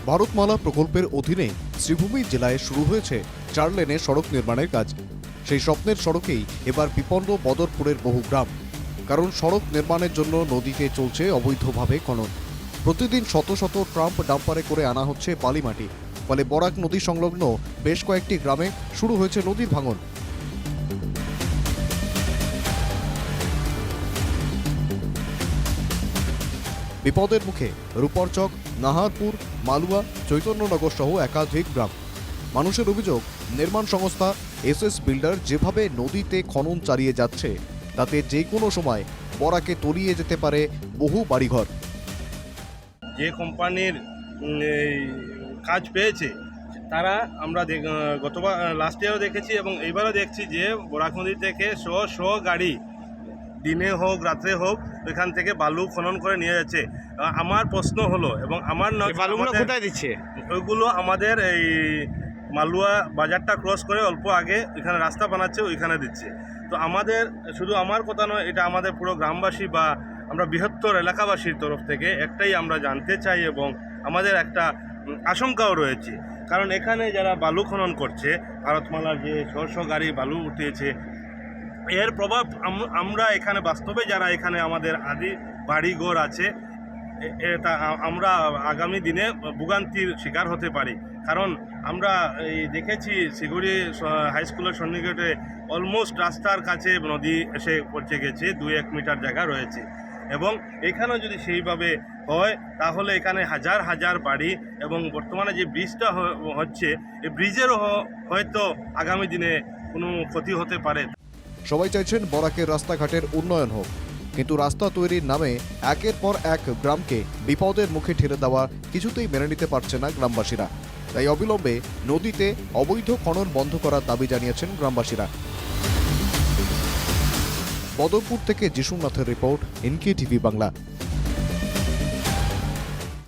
ভারতমালা প্রকল্পের অধীনে শ্রীভূমি জেলায় শুরু হয়েছে 4 লেনের সড়ক নির্মাণের কাজ। সেই স্বপ্নের সড়কেই এবার বিপন্ন বদরপুরের বহু গ্রাম। কারণ সড়ক নির্মাণের জন্য নদীতে চলছে অবৈধভাবে খনন। প্রতিদিন শত শত ট্রাম্প ডাম্পারে করে আনা হচ্ছে বালি মাটি। ফলে বরাক নদী সংলগ্ন বেশ কয়েকটি গ্রামে শুরু হয়েছে নদীর ভাঙন। বিপদের মুখে রূপরচক, নাহারপুর, মালুয়া, চৈতন্যনগর সহ একাধিক গ্রাম। মানুষের অভিযোগ, নির্মাণ সংস্থা এসএস বিল্ডার যেভাবে নদীতে খনন চালিয়ে যাচ্ছে তাতে যে কোনো সময় বরাকে তলিয়ে যেতে পারে বহু বাড়িঘর। যে কোম্পানির কাজ পেয়েছে তারা আমরা গতবার লাস্ট ইয়ারও দেখেছি এবং এইবারও দেখছি যে বরাক নদী থেকে শো গাড়ি দিনে হোক রাত্রে হোক এখান থেকে বালু খনন করে নিয়ে যাচ্ছে। আমার প্রশ্ন হলো এবং আমার বালুগুলো কোথায় দিচ্ছে? ওইগুলো আমাদের এই মালুয়া বাজারটা ক্রস করে অল্প আগে এখানে রাস্তা বানাচ্ছে ওইখানে দিচ্ছে। তো আমাদের শুধু আমার কথা নয়, এটা আমাদের পুরো গ্রামবাসী বা আমরা বৃহত্তর এলাকাবাসীর তরফ থেকে একটাই আমরা জানতে চাই এবং আমাদের একটা আশঙ্কাও রয়েছে। কারণ এখানে যারা বালু খনন করছে, ভারতমালার যে শো গাড়ি বালু উঠিয়েছে, এর প্রভাব আমরা এখানে বাস্তবে যারা এখানে আমাদের আদি বাড়িঘর আছে আমরা আগামী দিনে ভোগান্তির শিকার হতে পারি। কারণ আমরা এই দেখেছি শিগুড়ি হাই স্কুলের সন্নিকটে অলমোস্ট রাস্তার কাছে নদী এসে পৌঁছে গেছে, 2-1 মিটার জায়গা রয়েছে এবং এখানেও যদি সেইভাবে হয় তাহলে এখানে হাজার হাজার বাড়ি এবং বর্তমানে যে ব্রিজটা হচ্ছে এই ব্রিজেরও হয়তো আগামী দিনে কোনো ক্ষতি হতে পারে। সবাই চাইছেন বরাকের রাস্তাঘাটের উন্নয়ন হোক, কিন্তু রাস্তা তৈরির নামে একের পর এক গ্রামকে বিপদের মুখে ঠেলে দেওয়া কিছুতেই মেনে নিতে পারছে না গ্রামবাসীরা। তাই অবিলম্বে নদীতে অবৈধ খনন বন্ধ করার দাবি জানিয়েছেন গ্রামবাসীরা। বদরপুর থেকে যিশুনাথের রিপোর্ট, NK TV বাংলা।